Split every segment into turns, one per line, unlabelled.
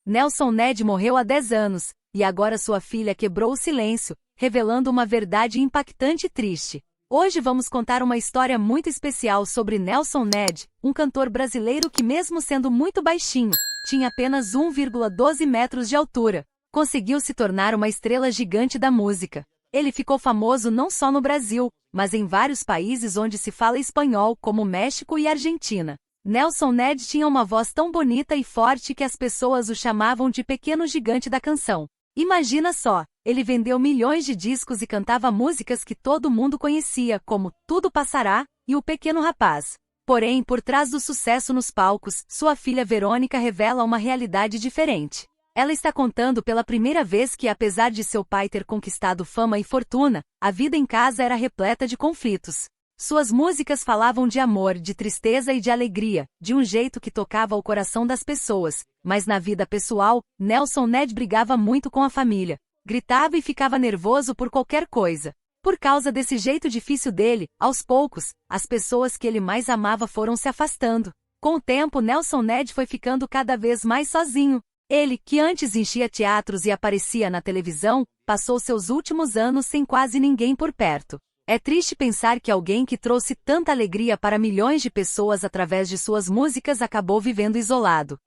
Nelson Ned morreu há 10 anos, e agora sua filha quebrou o silêncio, revelando uma verdade impactante e triste. Hoje vamos contar uma história muito especial sobre Nelson Ned, um cantor brasileiro que, mesmo sendo muito baixinho, tinha apenas 1,12 metros de altura, conseguiu se tornar uma estrela gigante da música. Ele ficou famoso não só no Brasil, mas em vários países onde se fala espanhol, como México e Argentina. Nelson Ned tinha uma voz tão bonita e forte que as pessoas o chamavam de pequeno gigante da canção. Imagina só, ele vendeu milhões de discos e cantava músicas que todo mundo conhecia, como Tudo Passará e O Pequeno Rapaz. Porém, por trás do sucesso nos palcos, sua filha Verônica revela uma realidade diferente. Ela está contando pela primeira vez que, apesar de seu pai ter conquistado fama e fortuna, a vida em casa era repleta de conflitos. Suas músicas falavam de amor, de tristeza e de alegria, de um jeito que tocava o coração das pessoas, mas na vida pessoal, Nelson Ned brigava muito com a família, gritava e ficava nervoso por qualquer coisa. Por causa desse jeito difícil dele, aos poucos, as pessoas que ele mais amava foram se afastando. Com o tempo, Nelson Ned foi ficando cada vez mais sozinho. Ele, que antes enchia teatros e aparecia na televisão, passou seus últimos anos sem quase ninguém por perto. É triste pensar que alguém que trouxe tanta alegria para milhões de pessoas através de suas músicas acabou vivendo isolado.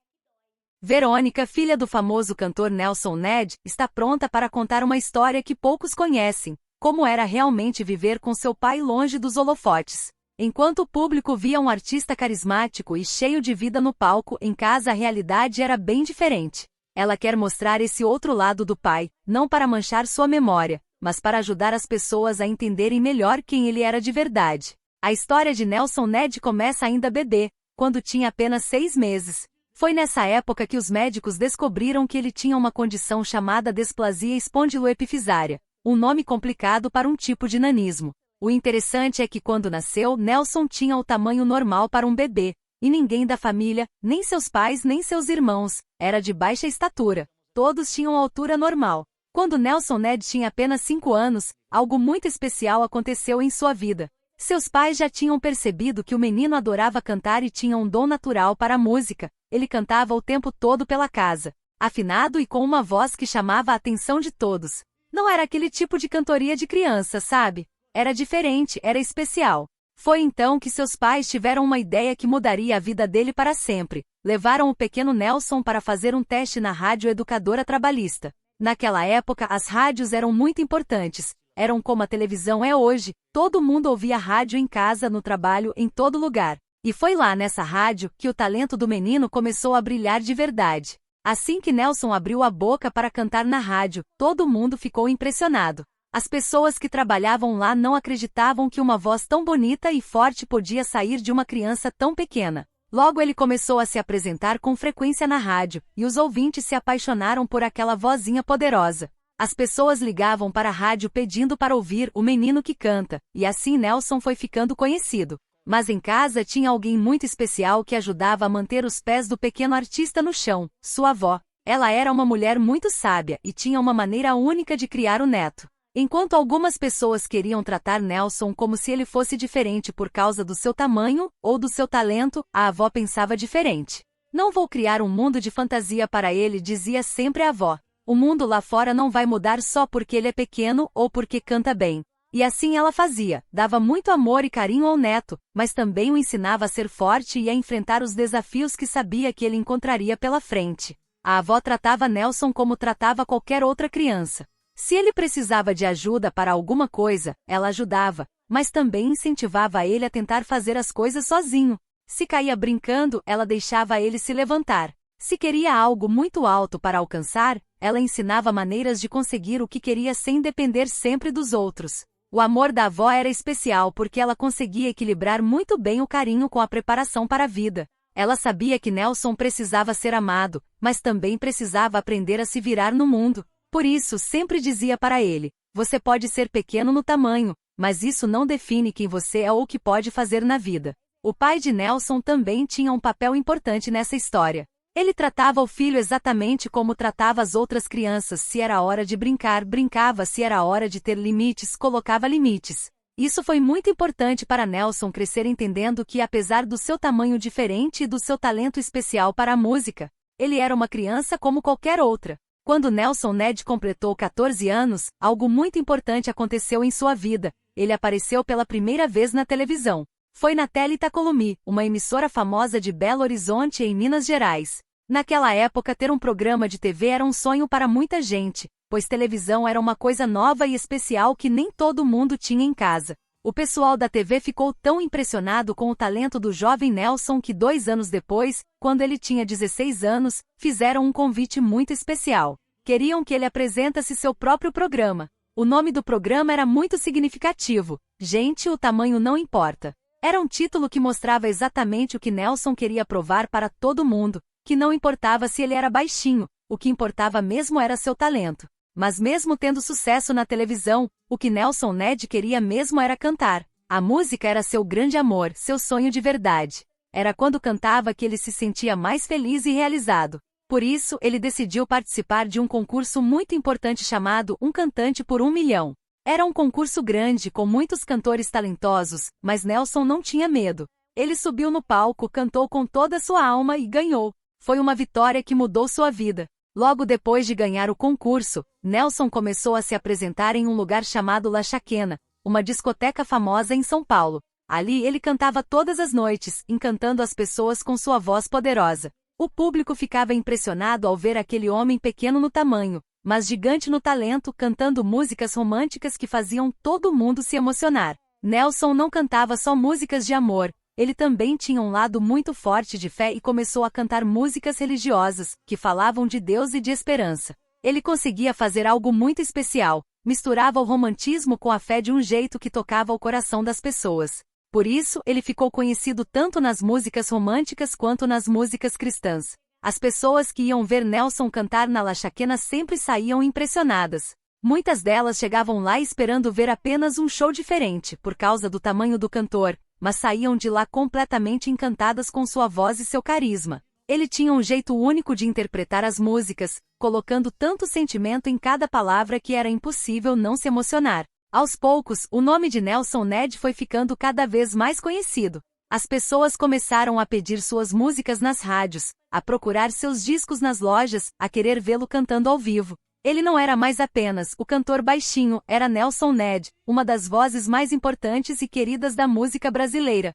Verônica, filha do famoso cantor Nelson Ned, está pronta para contar uma história que poucos conhecem, como era realmente viver com seu pai longe dos holofotes. Enquanto o público via um artista carismático e cheio de vida no palco, em casa a realidade era bem diferente. Ela quer mostrar esse outro lado do pai, não para manchar sua memória, mas para ajudar as pessoas a entenderem melhor quem ele era de verdade. A história de Nelson Ned começa ainda bebê, quando tinha apenas 6 meses. Foi nessa época que os médicos descobriram que ele tinha uma condição chamada displasia espondiloepifisária, um nome complicado para um tipo de nanismo. O interessante é que quando nasceu, Nelson tinha o tamanho normal para um bebê, e ninguém da família, nem seus pais nem seus irmãos, era de baixa estatura. Todos tinham altura normal. Quando Nelson Ned tinha apenas 5 anos, algo muito especial aconteceu em sua vida. Seus pais já tinham percebido que o menino adorava cantar e tinha um dom natural para a música. Ele cantava o tempo todo pela casa, afinado e com uma voz que chamava a atenção de todos. Não era aquele tipo de cantoria de criança, sabe? Era diferente, era especial. Foi então que seus pais tiveram uma ideia que mudaria a vida dele para sempre. Levaram o pequeno Nelson para fazer um teste na Rádio Educadora Trabalhista. Naquela época, as rádios eram muito importantes. Eram como a televisão é hoje, todo mundo ouvia rádio em casa, no trabalho, em todo lugar. E foi lá nessa rádio que o talento do menino começou a brilhar de verdade. Assim que Nelson abriu a boca para cantar na rádio, todo mundo ficou impressionado. As pessoas que trabalhavam lá não acreditavam que uma voz tão bonita e forte podia sair de uma criança tão pequena. Logo ele começou a se apresentar com frequência na rádio, e os ouvintes se apaixonaram por aquela vozinha poderosa. As pessoas ligavam para a rádio pedindo para ouvir o menino que canta, e assim Nelson foi ficando conhecido. Mas em casa tinha alguém muito especial que ajudava a manter os pés do pequeno artista no chão, sua avó. Ela era uma mulher muito sábia e tinha uma maneira única de criar o neto. Enquanto algumas pessoas queriam tratar Nelson como se ele fosse diferente por causa do seu tamanho ou do seu talento, a avó pensava diferente. Não vou criar um mundo de fantasia para ele, dizia sempre a avó. O mundo lá fora não vai mudar só porque ele é pequeno ou porque canta bem. E assim ela fazia, dava muito amor e carinho ao neto, mas também o ensinava a ser forte e a enfrentar os desafios que sabia que ele encontraria pela frente. A avó tratava Nelson como tratava qualquer outra criança. Se ele precisava de ajuda para alguma coisa, ela ajudava, mas também incentivava ele a tentar fazer as coisas sozinho. Se caía brincando, ela deixava ele se levantar. Se queria algo muito alto para alcançar, ela ensinava maneiras de conseguir o que queria sem depender sempre dos outros. O amor da avó era especial porque ela conseguia equilibrar muito bem o carinho com a preparação para a vida. Ela sabia que Nelson precisava ser amado, mas também precisava aprender a se virar no mundo. Por isso, sempre dizia para ele: você pode ser pequeno no tamanho, mas isso não define quem você é ou o que pode fazer na vida. O pai de Nelson também tinha um papel importante nessa história. Ele tratava o filho exatamente como tratava as outras crianças. Se era hora de brincar, brincava. Se era hora de ter limites, colocava limites. Isso foi muito importante para Nelson crescer entendendo que, apesar do seu tamanho diferente e do seu talento especial para a música, Ele era uma criança como qualquer outra. Quando Nelson Ned completou 14 anos, algo muito importante aconteceu em sua vida. Ele apareceu pela primeira vez na televisão. Foi na Tele Itacolomi, uma emissora famosa de Belo Horizonte, em Minas Gerais. Naquela época, ter um programa de TV era um sonho para muita gente, pois televisão era uma coisa nova e especial que nem todo mundo tinha em casa. O pessoal da TV ficou tão impressionado com o talento do jovem Nelson que 2 anos depois, quando ele tinha 16 anos, fizeram um convite muito especial. Queriam que ele apresentasse seu próprio programa. O nome do programa era muito significativo. Gente, o tamanho não importa. Era um título que mostrava exatamente o que Nelson queria provar para todo mundo, que não importava se ele era baixinho, o que importava mesmo era seu talento. Mas mesmo tendo sucesso na televisão, o que Nelson Ned queria mesmo era cantar. A música era seu grande amor, seu sonho de verdade. Era quando cantava que ele se sentia mais feliz e realizado. Por isso, ele decidiu participar de um concurso muito importante chamado Um Cantante por 1 Milhão. Era um concurso grande, com muitos cantores talentosos, mas Nelson não tinha medo. Ele subiu no palco, cantou com toda a sua alma e ganhou. Foi uma vitória que mudou sua vida. Logo depois de ganhar o concurso, Nelson começou a se apresentar em um lugar chamado La Chaquena, uma discoteca famosa em São Paulo. Ali ele cantava todas as noites, encantando as pessoas com sua voz poderosa. O público ficava impressionado ao ver aquele homem pequeno no tamanho, mas gigante no talento, cantando músicas românticas que faziam todo mundo se emocionar. Nelson não cantava só músicas de amor, ele também tinha um lado muito forte de fé e começou a cantar músicas religiosas, que falavam de Deus e de esperança. Ele conseguia fazer algo muito especial, misturava o romantismo com a fé de um jeito que tocava o coração das pessoas. Por isso, ele ficou conhecido tanto nas músicas românticas quanto nas músicas cristãs. As pessoas que iam ver Nelson cantar na La Chaquena sempre saíam impressionadas. Muitas delas chegavam lá esperando ver apenas um show diferente, por causa do tamanho do cantor, mas saíam de lá completamente encantadas com sua voz e seu carisma. Ele tinha um jeito único de interpretar as músicas, colocando tanto sentimento em cada palavra que era impossível não se emocionar. Aos poucos, o nome de Nelson Ned foi ficando cada vez mais conhecido. As pessoas começaram a pedir suas músicas nas rádios, a procurar seus discos nas lojas, a querer vê-lo cantando ao vivo. Ele não era mais apenas o cantor baixinho, era Nelson Ned, uma das vozes mais importantes e queridas da música brasileira.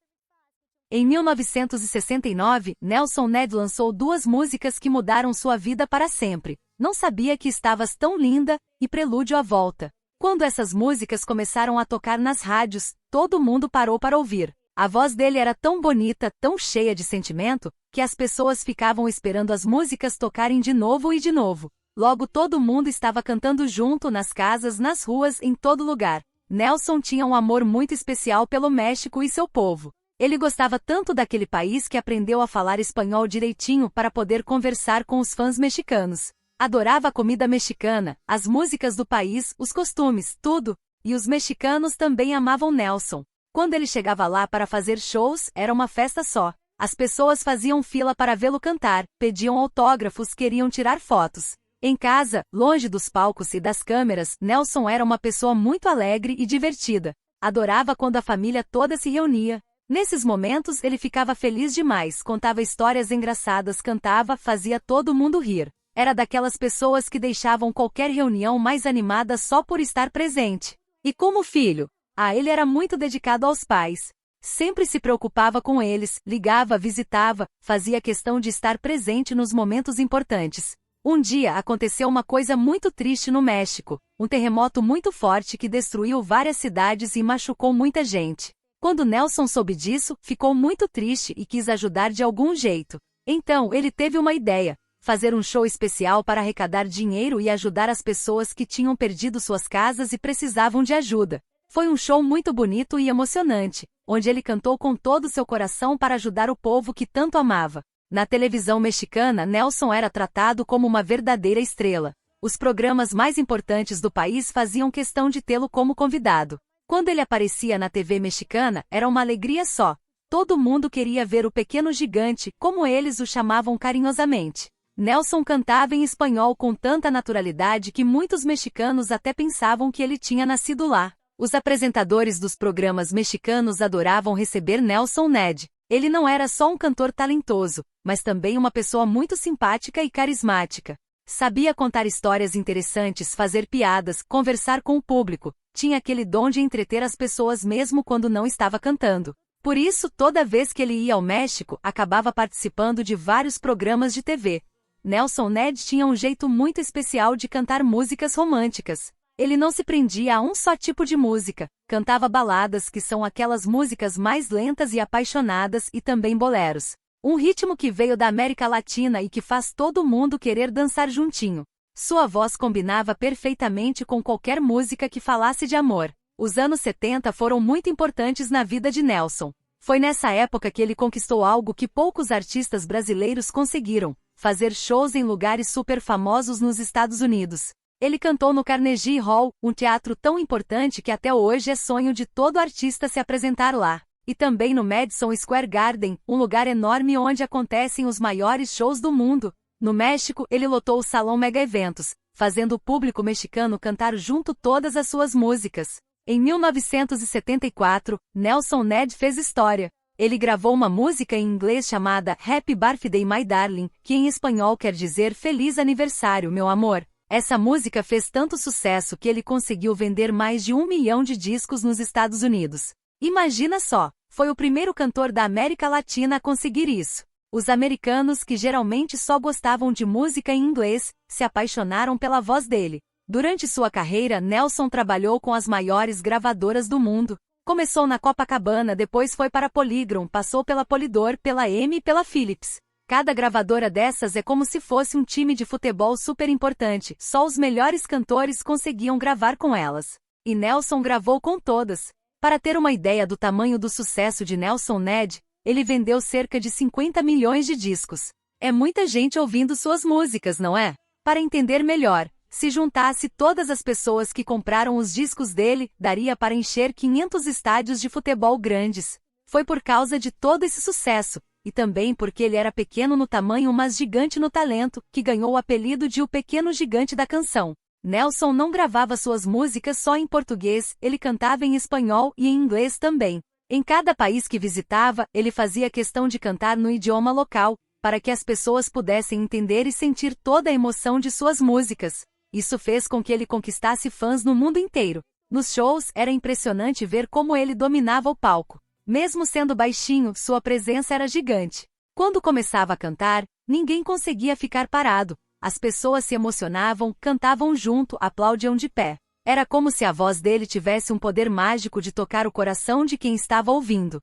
Em 1969, Nelson Ned lançou 2 músicas que mudaram sua vida para sempre. Não Sabia que Estavas Tão Linda e Prelúdio à Volta. Quando essas músicas começaram a tocar nas rádios, todo mundo parou para ouvir. A voz dele era tão bonita, tão cheia de sentimento, que as pessoas ficavam esperando as músicas tocarem de novo e de novo. Logo todo mundo estava cantando junto, nas casas, nas ruas, em todo lugar. Nelson tinha um amor muito especial pelo México e seu povo. Ele gostava tanto daquele país que aprendeu a falar espanhol direitinho para poder conversar com os fãs mexicanos. Adorava a comida mexicana, as músicas do país, os costumes, tudo. E os mexicanos também amavam Nelson. Quando ele chegava lá para fazer shows, era uma festa só. As pessoas faziam fila para vê-lo cantar, pediam autógrafos, queriam tirar fotos. Em casa, longe dos palcos e das câmeras, Nelson era uma pessoa muito alegre e divertida. Adorava quando a família toda se reunia. Nesses momentos ele ficava feliz demais, contava histórias engraçadas, cantava, fazia todo mundo rir. Era daquelas pessoas que deixavam qualquer reunião mais animada só por estar presente. E como filho? Ele era muito dedicado aos pais. Sempre se preocupava com eles, ligava, visitava, fazia questão de estar presente nos momentos importantes. Um dia aconteceu uma coisa muito triste no México, um terremoto muito forte que destruiu várias cidades e machucou muita gente. Quando Nelson soube disso, ficou muito triste e quis ajudar de algum jeito. Então ele teve uma ideia: fazer um show especial para arrecadar dinheiro e ajudar as pessoas que tinham perdido suas casas e precisavam de ajuda. Foi um show muito bonito e emocionante, onde ele cantou com todo o seu coração para ajudar o povo que tanto amava. Na televisão mexicana, Nelson era tratado como uma verdadeira estrela. Os programas mais importantes do país faziam questão de tê-lo como convidado. Quando ele aparecia na TV mexicana, era uma alegria só. Todo mundo queria ver o pequeno gigante, como eles o chamavam carinhosamente. Nelson cantava em espanhol com tanta naturalidade que muitos mexicanos até pensavam que ele tinha nascido lá. Os apresentadores dos programas mexicanos adoravam receber Nelson Ned. Ele não era só um cantor talentoso, mas também uma pessoa muito simpática e carismática. Sabia contar histórias interessantes, fazer piadas, conversar com o público, tinha aquele dom de entreter as pessoas mesmo quando não estava cantando. Por isso, toda vez que ele ia ao México, acabava participando de vários programas de TV. Nelson Ned tinha um jeito muito especial de cantar músicas românticas. Ele não se prendia a um só tipo de música, cantava baladas, que são aquelas músicas mais lentas e apaixonadas, e também boleros. Um ritmo que veio da América Latina e que faz todo mundo querer dançar juntinho. Sua voz combinava perfeitamente com qualquer música que falasse de amor. Os anos 70 foram muito importantes na vida de Nelson. Foi nessa época que ele conquistou algo que poucos artistas brasileiros conseguiram: fazer shows em lugares super famosos nos Estados Unidos. Ele cantou no Carnegie Hall, um teatro tão importante que até hoje é sonho de todo artista se apresentar lá. E também no Madison Square Garden, um lugar enorme onde acontecem os maiores shows do mundo. No México, ele lotou o Salão Mega Eventos, fazendo o público mexicano cantar junto todas as suas músicas. Em 1974, Nelson Ned fez história. Ele gravou uma música em inglês chamada Happy Birthday My Darling, que em espanhol quer dizer Feliz Aniversário, meu amor. Essa música fez tanto sucesso que ele conseguiu vender mais de 1 milhão de discos nos Estados Unidos. Imagina só, foi o primeiro cantor da América Latina a conseguir isso. Os americanos, que geralmente só gostavam de música em inglês, se apaixonaram pela voz dele. Durante sua carreira, Nelson trabalhou com as maiores gravadoras do mundo. Começou na Copacabana, depois foi para a Polygram, passou pela Polydor, pela EMI e pela Philips. Cada gravadora dessas é como se fosse um time de futebol super importante, só os melhores cantores conseguiam gravar com elas. E Nelson gravou com todas. Para ter uma ideia do tamanho do sucesso de Nelson Ned, ele vendeu cerca de 50 milhões de discos. É muita gente ouvindo suas músicas, não é? Para entender melhor, se juntasse todas as pessoas que compraram os discos dele, daria para encher 500 estádios de futebol grandes. Foi por causa de todo esse sucesso, e também porque ele era pequeno no tamanho mas gigante no talento, que ganhou o apelido de o pequeno gigante da canção. Nelson não gravava suas músicas só em português, ele cantava em espanhol e em inglês também. Em cada país que visitava, ele fazia questão de cantar no idioma local, para que as pessoas pudessem entender e sentir toda a emoção de suas músicas. Isso fez com que ele conquistasse fãs no mundo inteiro. Nos shows, era impressionante ver como ele dominava o palco. Mesmo sendo baixinho, sua presença era gigante. Quando começava a cantar, ninguém conseguia ficar parado. As pessoas se emocionavam, cantavam junto, aplaudiam de pé. Era como se a voz dele tivesse um poder mágico de tocar o coração de quem estava ouvindo.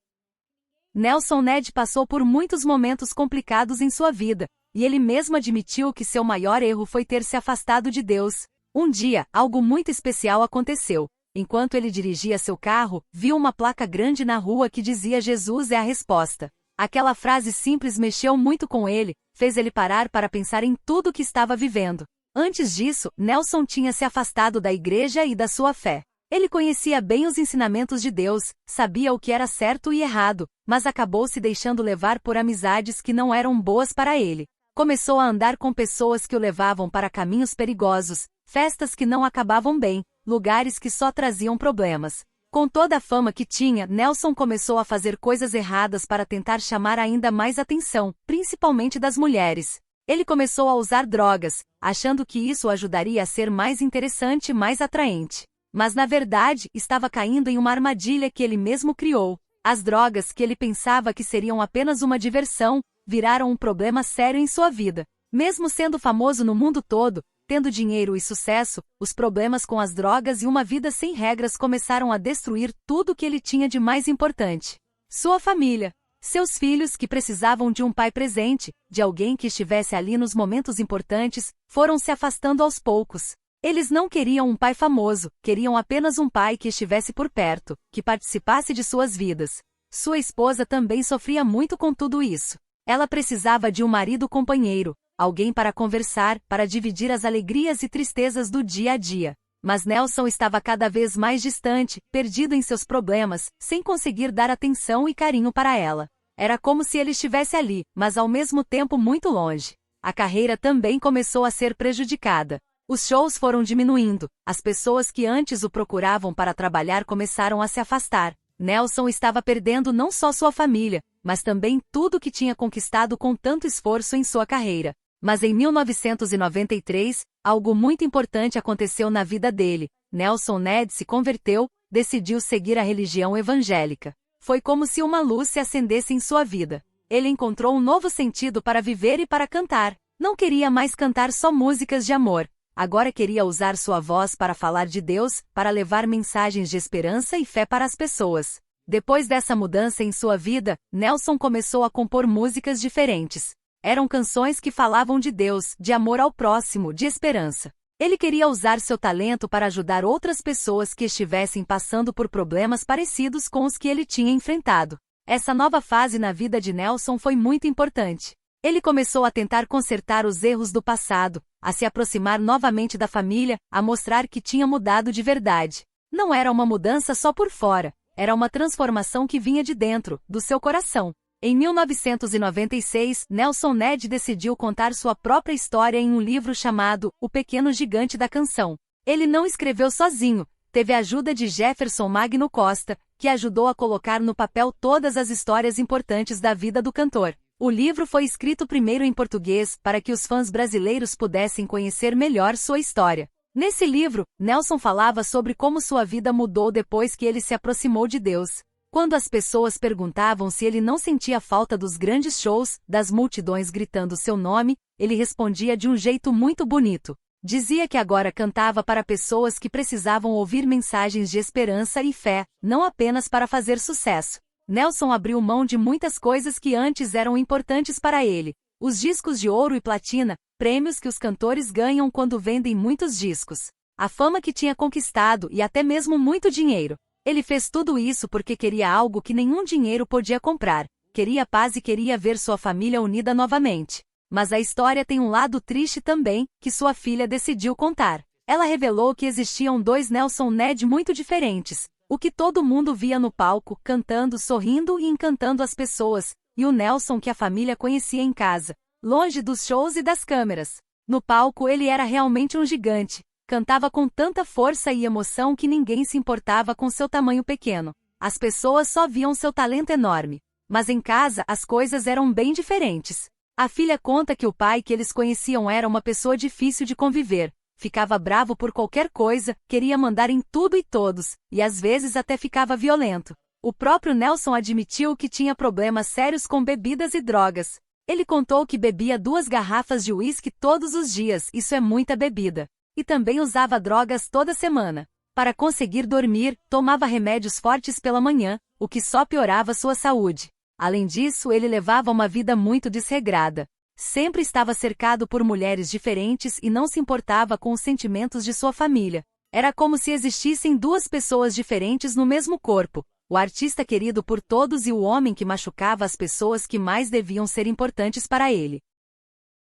Nelson Ned passou por muitos momentos complicados em sua vida, e ele mesmo admitiu que seu maior erro foi ter se afastado de Deus. Um dia, algo muito especial aconteceu. Enquanto ele dirigia seu carro, viu uma placa grande na rua que dizia "Jesus é a resposta". Aquela frase simples mexeu muito com ele, fez ele parar para pensar em tudo o que estava vivendo. Antes disso, Nelson tinha se afastado da igreja e da sua fé. Ele conhecia bem os ensinamentos de Deus, sabia o que era certo e errado, mas acabou se deixando levar por amizades que não eram boas para ele. Começou a andar com pessoas que o levavam para caminhos perigosos, festas que não acabavam bem, lugares que só traziam problemas. Com toda a fama que tinha, Nelson começou a fazer coisas erradas para tentar chamar ainda mais atenção, principalmente das mulheres. Ele começou a usar drogas, achando que isso o ajudaria a ser mais interessante e mais atraente. Mas na verdade, estava caindo em uma armadilha que ele mesmo criou. As drogas, que ele pensava que seriam apenas uma diversão, viraram um problema sério em sua vida. Mesmo sendo famoso no mundo todo, tendo dinheiro e sucesso, os problemas com as drogas e uma vida sem regras começaram a destruir tudo que ele tinha de mais importante. Sua família. Seus filhos, que precisavam de um pai presente, de alguém que estivesse ali nos momentos importantes, foram se afastando aos poucos. Eles não queriam um pai famoso, queriam apenas um pai que estivesse por perto, que participasse de suas vidas. Sua esposa também sofria muito com tudo isso. Ela precisava de um marido companheiro, alguém para conversar, para dividir as alegrias e tristezas do dia a dia. Mas Nelson estava cada vez mais distante, perdido em seus problemas, sem conseguir dar atenção e carinho para ela. Era como se ele estivesse ali, mas ao mesmo tempo muito longe. A carreira também começou a ser prejudicada. Os shows foram diminuindo, as pessoas que antes o procuravam para trabalhar começaram a se afastar. Nelson estava perdendo não só sua família, mas também tudo que tinha conquistado com tanto esforço em sua carreira. Mas em 1993, algo muito importante aconteceu na vida dele. Nelson Ned se converteu, decidiu seguir a religião evangélica. Foi como se uma luz se acendesse em sua vida. Ele encontrou um novo sentido para viver e para cantar. Não queria mais cantar só músicas de amor. Agora queria usar sua voz para falar de Deus, para levar mensagens de esperança e fé para as pessoas. Depois dessa mudança em sua vida, Nelson começou a compor músicas diferentes. Eram canções que falavam de Deus, de amor ao próximo, de esperança. Ele queria usar seu talento para ajudar outras pessoas que estivessem passando por problemas parecidos com os que ele tinha enfrentado. Essa nova fase na vida de Nelson foi muito importante. Ele começou a tentar consertar os erros do passado, a se aproximar novamente da família, a mostrar que tinha mudado de verdade. Não era uma mudança só por fora, era uma transformação que vinha de dentro, do seu coração. Em 1996, Nelson Ned decidiu contar sua própria história em um livro chamado O Pequeno Gigante da Canção. Ele não escreveu sozinho, teve a ajuda de Jefferson Magno Costa, que ajudou a colocar no papel todas as histórias importantes da vida do cantor. O livro foi escrito primeiro em português para que os fãs brasileiros pudessem conhecer melhor sua história. Nesse livro, Nelson falava sobre como sua vida mudou depois que ele se aproximou de Deus. Quando as pessoas perguntavam se ele não sentia falta dos grandes shows, das multidões gritando seu nome, ele respondia de um jeito muito bonito. Dizia que agora cantava para pessoas que precisavam ouvir mensagens de esperança e fé, não apenas para fazer sucesso. Nelson abriu mão de muitas coisas que antes eram importantes para ele. Os discos de ouro e platina, prêmios que os cantores ganham quando vendem muitos discos. A fama que tinha conquistado e até mesmo muito dinheiro. Ele fez tudo isso porque queria algo que nenhum dinheiro podia comprar. Queria paz e queria ver sua família unida novamente. Mas a história tem um lado triste também, que sua filha decidiu contar. Ela revelou que existiam dois Nelson Ned muito diferentes. O que todo mundo via no palco, cantando, sorrindo e encantando as pessoas, e o Nelson que a família conhecia em casa, longe dos shows e das câmeras. No palco ele era realmente um gigante. Cantava com tanta força e emoção que ninguém se importava com seu tamanho pequeno. As pessoas só viam seu talento enorme. Mas em casa as coisas eram bem diferentes. A filha conta que o pai que eles conheciam era uma pessoa difícil de conviver. Ficava bravo por qualquer coisa, queria mandar em tudo e todos, e às vezes até ficava violento. O próprio Nelson admitiu que tinha problemas sérios com bebidas e drogas. Ele contou que bebia 2 garrafas de uísque todos os dias, isso é muita bebida. E também usava drogas toda semana. Para conseguir dormir, tomava remédios fortes pela manhã, o que só piorava sua saúde. Além disso, ele levava uma vida muito desregrada. Sempre estava cercado por mulheres diferentes e não se importava com os sentimentos de sua família. Era como se existissem 2 pessoas diferentes no mesmo corpo, o artista querido por todos e o homem que machucava as pessoas que mais deviam ser importantes para ele.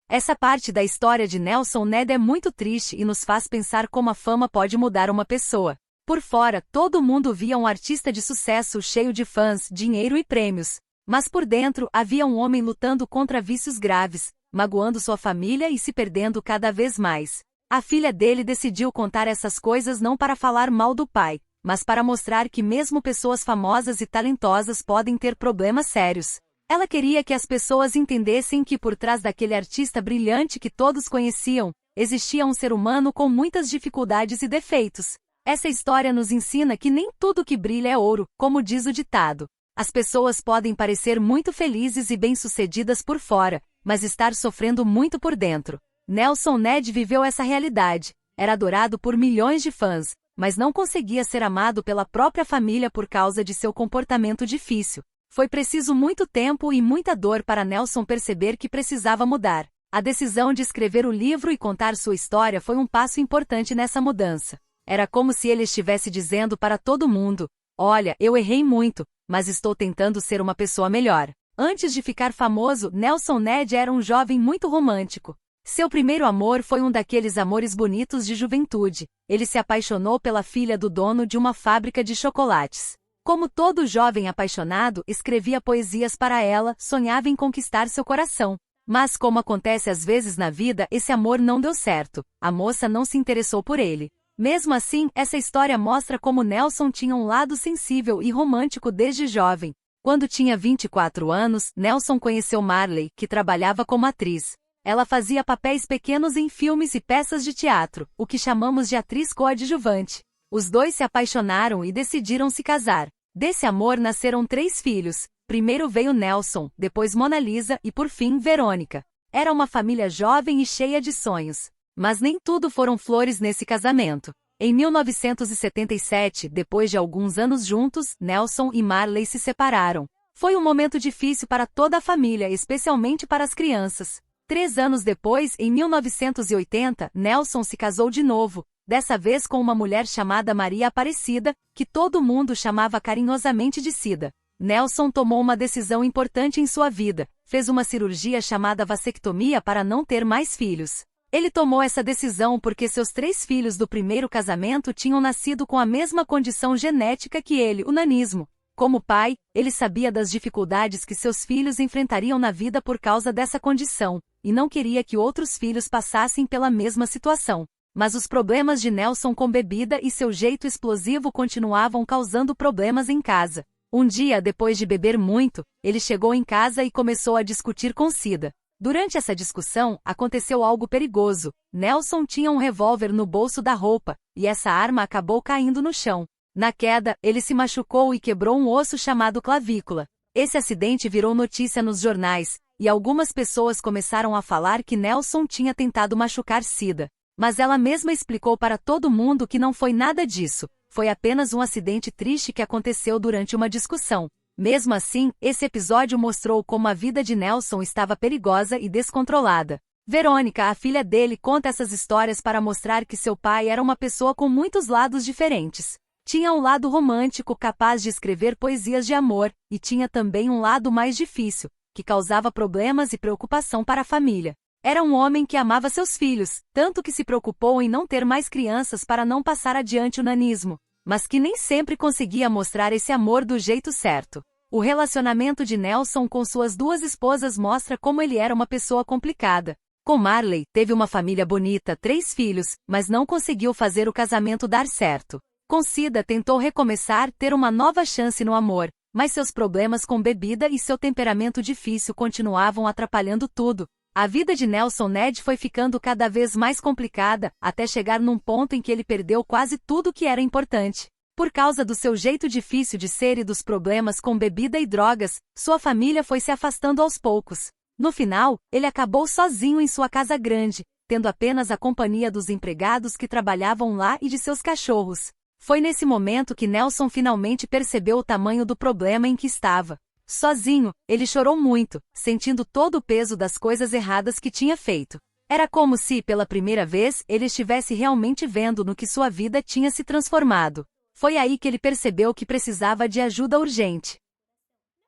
Essa parte da história de Nelson Ned é muito triste e nos faz pensar como a fama pode mudar uma pessoa. Por fora, todo mundo via um artista de sucesso cheio de fãs, dinheiro e prêmios. Mas por dentro, havia um homem lutando contra vícios graves, magoando sua família e se perdendo cada vez mais. A filha dele decidiu contar essas coisas não para falar mal do pai, mas para mostrar que mesmo pessoas famosas e talentosas podem ter problemas sérios. Ela queria que as pessoas entendessem que por trás daquele artista brilhante que todos conheciam, existia um ser humano com muitas dificuldades e defeitos. Essa história nos ensina que nem tudo que brilha é ouro, como diz o ditado. As pessoas podem parecer muito felizes e bem-sucedidas por fora, mas estar sofrendo muito por dentro. Nelson Ned viveu essa realidade. Era adorado por milhões de fãs, mas não conseguia ser amado pela própria família por causa de seu comportamento difícil. Foi preciso muito tempo e muita dor para Nelson perceber que precisava mudar. A decisão de escrever o livro e contar sua história foi um passo importante nessa mudança. Era como se ele estivesse dizendo para todo mundo: olha, eu errei muito, mas estou tentando ser uma pessoa melhor. Antes de ficar famoso, Nelson Ned era um jovem muito romântico. Seu primeiro amor foi um daqueles amores bonitos de juventude. Ele se apaixonou pela filha do dono de uma fábrica de chocolates. Como todo jovem apaixonado, escrevia poesias para ela, sonhava em conquistar seu coração. Mas como acontece às vezes na vida, esse amor não deu certo. A moça não se interessou por ele. Mesmo assim, essa história mostra como Nelson tinha um lado sensível e romântico desde jovem. Quando tinha 24 anos, Nelson conheceu Marley, que trabalhava como atriz. Ela fazia papéis pequenos em filmes e peças de teatro, o que chamamos de atriz coadjuvante. Os dois se apaixonaram e decidiram se casar. Desse amor nasceram 3 filhos. Primeiro veio Nelson, depois Mona Lisa e por fim Verônica. Era uma família jovem e cheia de sonhos. Mas nem tudo foram flores nesse casamento. Em 1977, depois de alguns anos juntos, Nelson e Marley se separaram. Foi um momento difícil para toda a família, especialmente para as crianças. 3 anos depois, em 1980, Nelson se casou de novo, dessa vez com uma mulher chamada Maria Aparecida, que todo mundo chamava carinhosamente de Cida. Nelson tomou uma decisão importante em sua vida, fez uma cirurgia chamada vasectomia para não ter mais filhos. Ele tomou essa decisão porque seus 3 filhos do primeiro casamento tinham nascido com a mesma condição genética que ele, o nanismo. Como pai, ele sabia das dificuldades que seus filhos enfrentariam na vida por causa dessa condição, e não queria que outros filhos passassem pela mesma situação. Mas os problemas de Nelson com bebida e seu jeito explosivo continuavam causando problemas em casa. Um dia, depois de beber muito, ele chegou em casa e começou a discutir com Cida. Durante essa discussão, aconteceu algo perigoso. Nelson tinha um revólver no bolso da roupa, e essa arma acabou caindo no chão. Na queda, ele se machucou e quebrou um osso chamado clavícula. Esse acidente virou notícia nos jornais, e algumas pessoas começaram a falar que Nelson tinha tentado machucar Cida. Mas ela mesma explicou para todo mundo que não foi nada disso, foi apenas um acidente triste que aconteceu durante uma discussão. Mesmo assim, esse episódio mostrou como a vida de Nelson estava perigosa e descontrolada. Verônica, a filha dele, conta essas histórias para mostrar que seu pai era uma pessoa com muitos lados diferentes. Tinha um lado romântico capaz de escrever poesias de amor, e tinha também um lado mais difícil, que causava problemas e preocupação para a família. Era um homem que amava seus filhos, tanto que se preocupou em não ter mais crianças para não passar adiante o nanismo, mas que nem sempre conseguia mostrar esse amor do jeito certo. O relacionamento de Nelson com suas 2 esposas mostra como ele era uma pessoa complicada. Com Marley, teve uma família bonita, 3 filhos, mas não conseguiu fazer o casamento dar certo. Com Cida tentou recomeçar, ter uma nova chance no amor, mas seus problemas com bebida e seu temperamento difícil continuavam atrapalhando tudo. A vida de Nelson Ned foi ficando cada vez mais complicada, até chegar num ponto em que ele perdeu quase tudo que era importante. Por causa do seu jeito difícil de ser e dos problemas com bebida e drogas, sua família foi se afastando aos poucos. No final, ele acabou sozinho em sua casa grande, tendo apenas a companhia dos empregados que trabalhavam lá e de seus cachorros. Foi nesse momento que Nelson finalmente percebeu o tamanho do problema em que estava. Sozinho, ele chorou muito, sentindo todo o peso das coisas erradas que tinha feito. Era como se, pela primeira vez, ele estivesse realmente vendo no que sua vida tinha se transformado. Foi aí que ele percebeu que precisava de ajuda urgente.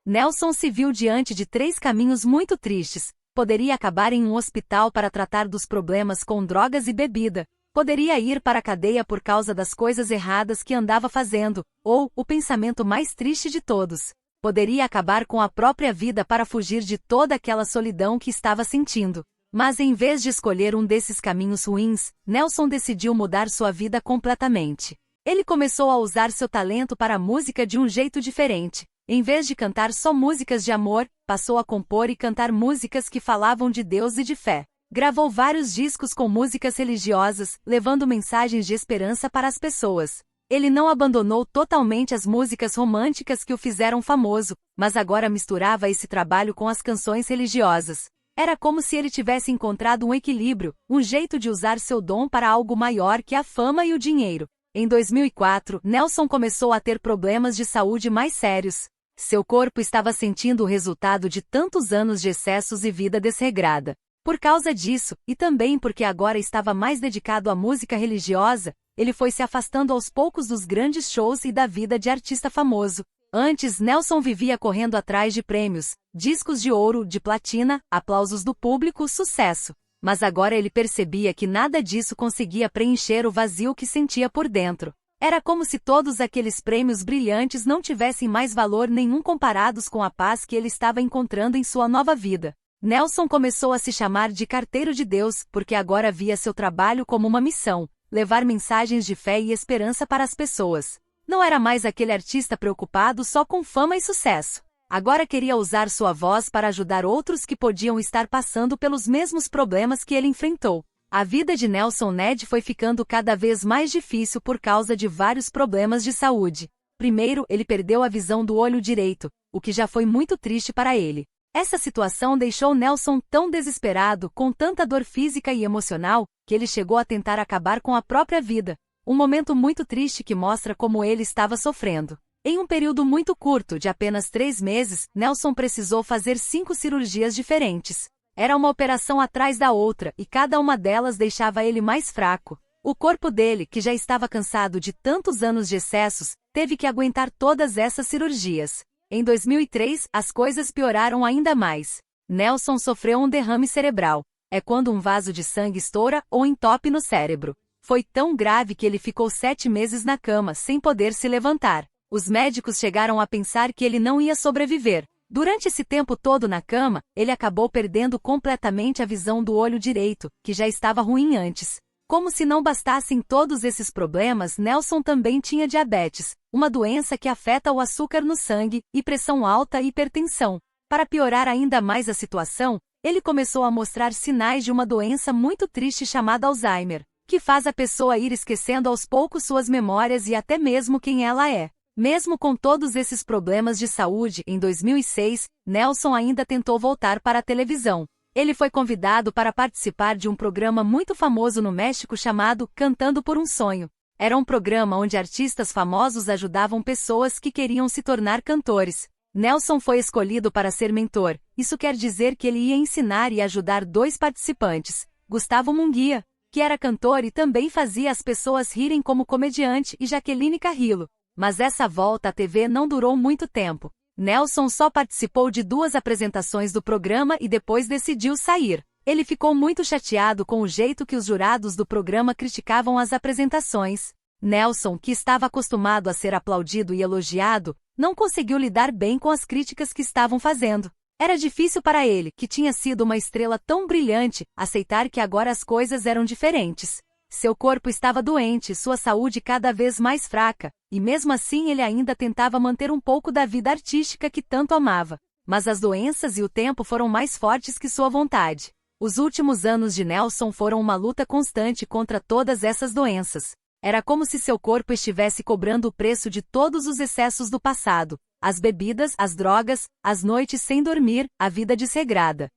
Nelson se viu diante de 3 caminhos muito tristes. Poderia acabar em um hospital para tratar dos problemas com drogas e bebida. Poderia ir para a cadeia por causa das coisas erradas que andava fazendo, ou, o pensamento mais triste de todos, poderia acabar com a própria vida para fugir de toda aquela solidão que estava sentindo. Mas em vez de escolher um desses caminhos ruins, Nelson decidiu mudar sua vida completamente. Ele começou a usar seu talento para a música de um jeito diferente. Em vez de cantar só músicas de amor, passou a compor e cantar músicas que falavam de Deus e de fé. Gravou vários discos com músicas religiosas, levando mensagens de esperança para as pessoas. Ele não abandonou totalmente as músicas românticas que o fizeram famoso, mas agora misturava esse trabalho com as canções religiosas. Era como se ele tivesse encontrado um equilíbrio, um jeito de usar seu dom para algo maior que a fama e o dinheiro. Em 2004, Nelson começou a ter problemas de saúde mais sérios. Seu corpo estava sentindo o resultado de tantos anos de excessos e vida desregrada. Por causa disso, e também porque agora estava mais dedicado à música religiosa, ele foi se afastando aos poucos dos grandes shows e da vida de artista famoso. Antes, Nelson vivia correndo atrás de prêmios, discos de ouro, de platina, aplausos do público, sucesso. Mas agora ele percebia que nada disso conseguia preencher o vazio que sentia por dentro. Era como se todos aqueles prêmios brilhantes não tivessem mais valor nenhum comparados com a paz que ele estava encontrando em sua nova vida. Nelson começou a se chamar de carteiro de Deus, porque agora via seu trabalho como uma missão, levar mensagens de fé e esperança para as pessoas. Não era mais aquele artista preocupado só com fama e sucesso. Agora queria usar sua voz para ajudar outros que podiam estar passando pelos mesmos problemas que ele enfrentou. A vida de Nelson Ned foi ficando cada vez mais difícil por causa de vários problemas de saúde. Primeiro, ele perdeu a visão do olho direito, o que já foi muito triste para ele. Essa situação deixou Nelson tão desesperado, com tanta dor física e emocional, que ele chegou a tentar acabar com a própria vida. Um momento muito triste que mostra como ele estava sofrendo. Em um período muito curto de apenas 3 meses, Nelson precisou fazer 5 cirurgias diferentes. Era uma operação atrás da outra, e cada uma delas deixava ele mais fraco. O corpo dele, que já estava cansado de tantos anos de excessos, teve que aguentar todas essas cirurgias. Em 2003, as coisas pioraram ainda mais. Nelson sofreu um derrame cerebral. É quando um vaso de sangue estoura ou entope no cérebro. Foi tão grave que ele ficou 7 meses na cama, sem poder se levantar. Os médicos chegaram a pensar que ele não ia sobreviver. Durante esse tempo todo na cama, ele acabou perdendo completamente a visão do olho direito, que já estava ruim antes. Como se não bastassem todos esses problemas, Nelson também tinha diabetes, uma doença que afeta o açúcar no sangue, e pressão alta e hipertensão. Para piorar ainda mais a situação, ele começou a mostrar sinais de uma doença muito triste chamada Alzheimer, que faz a pessoa ir esquecendo aos poucos suas memórias e até mesmo quem ela é. Mesmo com todos esses problemas de saúde, em 2006, Nelson ainda tentou voltar para a televisão. Ele foi convidado para participar de um programa muito famoso no México chamado Cantando por um Sonho. Era um programa onde artistas famosos ajudavam pessoas que queriam se tornar cantores. Nelson foi escolhido para ser mentor. Isso quer dizer que ele ia ensinar e ajudar 2 participantes, Gustavo Munguia, que era cantor e também fazia as pessoas rirem como comediante, e Jaqueline Carrillo. Mas essa volta à TV não durou muito tempo. Nelson só participou de 2 apresentações do programa e depois decidiu sair. Ele ficou muito chateado com o jeito que os jurados do programa criticavam as apresentações. Nelson, que estava acostumado a ser aplaudido e elogiado, não conseguiu lidar bem com as críticas que estavam fazendo. Era difícil para ele, que tinha sido uma estrela tão brilhante, aceitar que agora as coisas eram diferentes. Seu corpo estava doente, sua saúde cada vez mais fraca, e mesmo assim ele ainda tentava manter um pouco da vida artística que tanto amava. Mas as doenças e o tempo foram mais fortes que sua vontade. Os últimos anos de Nelson foram uma luta constante contra todas essas doenças. Era como se seu corpo estivesse cobrando o preço de todos os excessos do passado: as bebidas, as drogas, as noites sem dormir, a vida desregrada.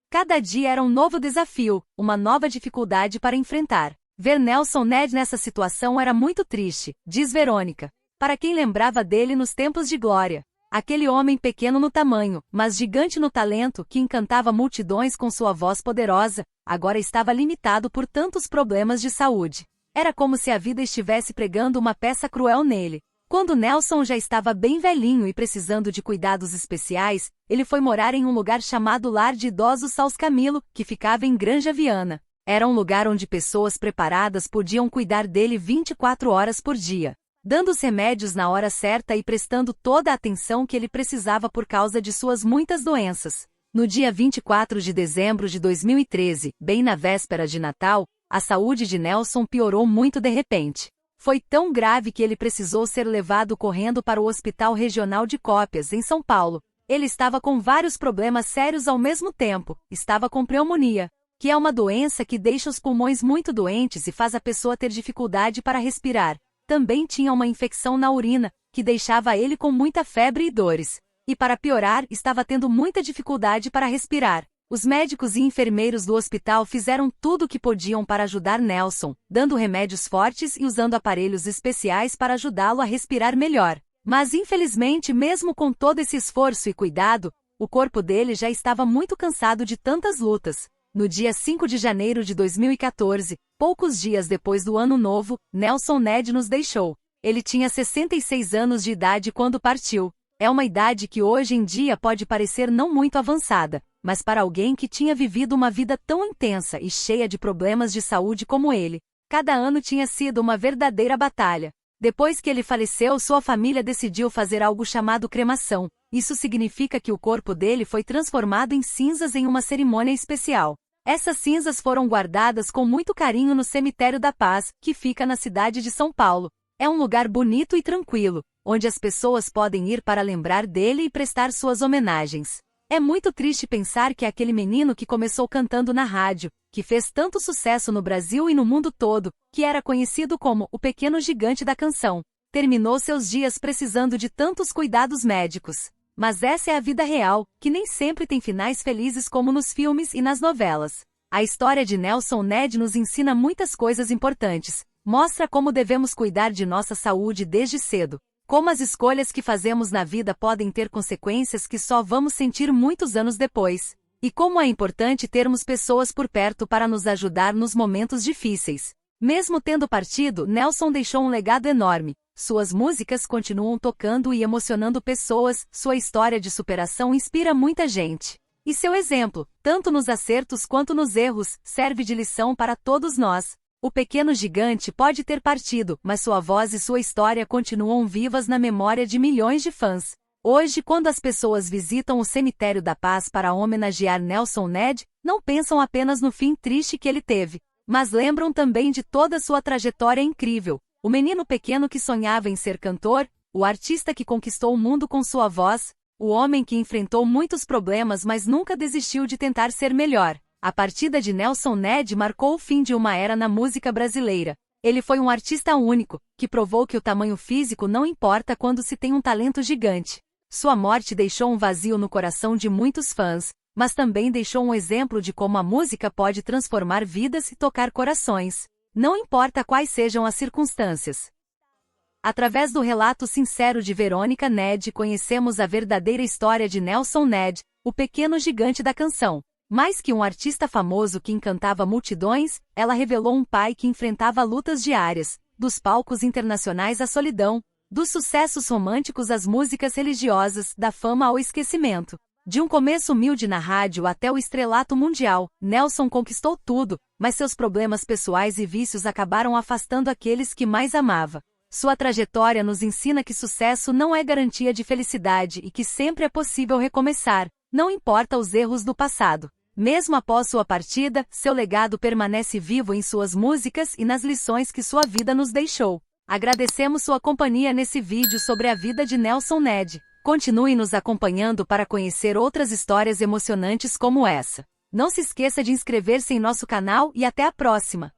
Cada dia era um novo desafio, uma nova dificuldade para enfrentar. Ver Nelson Ned nessa situação era muito triste, diz Verônica. Para quem lembrava dele nos tempos de glória. Aquele homem pequeno no tamanho, mas gigante no talento, que encantava multidões com sua voz poderosa, agora estava limitado por tantos problemas de saúde. Era como se a vida estivesse pregando uma peça cruel nele. Quando Nelson já estava bem velhinho e precisando de cuidados especiais, ele foi morar em um lugar chamado Lar de Idosos Saus Camilo, que ficava em Granja Viana. Era um lugar onde pessoas preparadas podiam cuidar dele 24 horas por dia, dando os remédios na hora certa e prestando toda a atenção que ele precisava por causa de suas muitas doenças. No dia 24 de dezembro de 2013, bem na véspera de Natal, a saúde de Nelson piorou muito de repente. Foi tão grave que ele precisou ser levado correndo para o Hospital Regional de Cópias, em São Paulo. Ele estava com vários problemas sérios ao mesmo tempo. Estava com pneumonia, que é uma doença que deixa os pulmões muito doentes e faz a pessoa ter dificuldade para respirar. Também tinha uma infecção na urina, que deixava ele com muita febre e dores. E para piorar, estava tendo muita dificuldade para respirar. Os médicos e enfermeiros do hospital fizeram tudo o que podiam para ajudar Nelson, dando remédios fortes e usando aparelhos especiais para ajudá-lo a respirar melhor. Mas infelizmente, mesmo com todo esse esforço e cuidado, o corpo dele já estava muito cansado de tantas lutas. No dia 5 de janeiro de 2014, poucos dias depois do Ano Novo, Nelson Ned nos deixou. Ele tinha 66 anos de idade quando partiu. É uma idade que hoje em dia pode parecer não muito avançada, mas para alguém que tinha vivido uma vida tão intensa e cheia de problemas de saúde como ele, cada ano tinha sido uma verdadeira batalha. Depois que ele faleceu, sua família decidiu fazer algo chamado cremação. Isso significa que o corpo dele foi transformado em cinzas em uma cerimônia especial. Essas cinzas foram guardadas com muito carinho no Cemitério da Paz, que fica na cidade de São Paulo. É um lugar bonito e tranquilo, onde as pessoas podem ir para lembrar dele e prestar suas homenagens. É muito triste pensar que aquele menino que começou cantando na rádio, que fez tanto sucesso no Brasil e no mundo todo, que era conhecido como o pequeno gigante da canção, terminou seus dias precisando de tantos cuidados médicos. Mas essa é a vida real, que nem sempre tem finais felizes como nos filmes e nas novelas. A história de Nelson Ned nos ensina muitas coisas importantes. Mostra como devemos cuidar de nossa saúde desde cedo. Como as escolhas que fazemos na vida podem ter consequências que só vamos sentir muitos anos depois. E como é importante termos pessoas por perto para nos ajudar nos momentos difíceis. Mesmo tendo partido, Nelson deixou um legado enorme. Suas músicas continuam tocando e emocionando pessoas, sua história de superação inspira muita gente. E seu exemplo, tanto nos acertos quanto nos erros, serve de lição para todos nós. O pequeno gigante pode ter partido, mas sua voz e sua história continuam vivas na memória de milhões de fãs. Hoje, quando as pessoas visitam o Cemitério da Paz para homenagear Nelson Ned, não pensam apenas no fim triste que ele teve, mas lembram também de toda sua trajetória incrível. O menino pequeno que sonhava em ser cantor, o artista que conquistou o mundo com sua voz, o homem que enfrentou muitos problemas mas nunca desistiu de tentar ser melhor. A partida de Nelson Ned marcou o fim de uma era na música brasileira. Ele foi um artista único, que provou que o tamanho físico não importa quando se tem um talento gigante. Sua morte deixou um vazio no coração de muitos fãs, mas também deixou um exemplo de como a música pode transformar vidas e tocar corações. Não importa quais sejam as circunstâncias. Através do relato sincero de Verônica Ned, conhecemos a verdadeira história de Nelson Ned, o pequeno gigante da canção. Mais que um artista famoso que encantava multidões, ela revelou um pai que enfrentava lutas diárias, dos palcos internacionais à solidão, dos sucessos românticos às músicas religiosas, da fama ao esquecimento. De um começo humilde na rádio até o estrelato mundial, Nelson conquistou tudo, mas seus problemas pessoais e vícios acabaram afastando aqueles que mais amava. Sua trajetória nos ensina que sucesso não é garantia de felicidade e que sempre é possível recomeçar, não importa os erros do passado. Mesmo após sua partida, seu legado permanece vivo em suas músicas e nas lições que sua vida nos deixou. Agradecemos sua companhia nesse vídeo sobre a vida de Nelson Ned. Continue nos acompanhando para conhecer outras histórias emocionantes como essa. Não se esqueça de inscrever-se em nosso canal e até a próxima!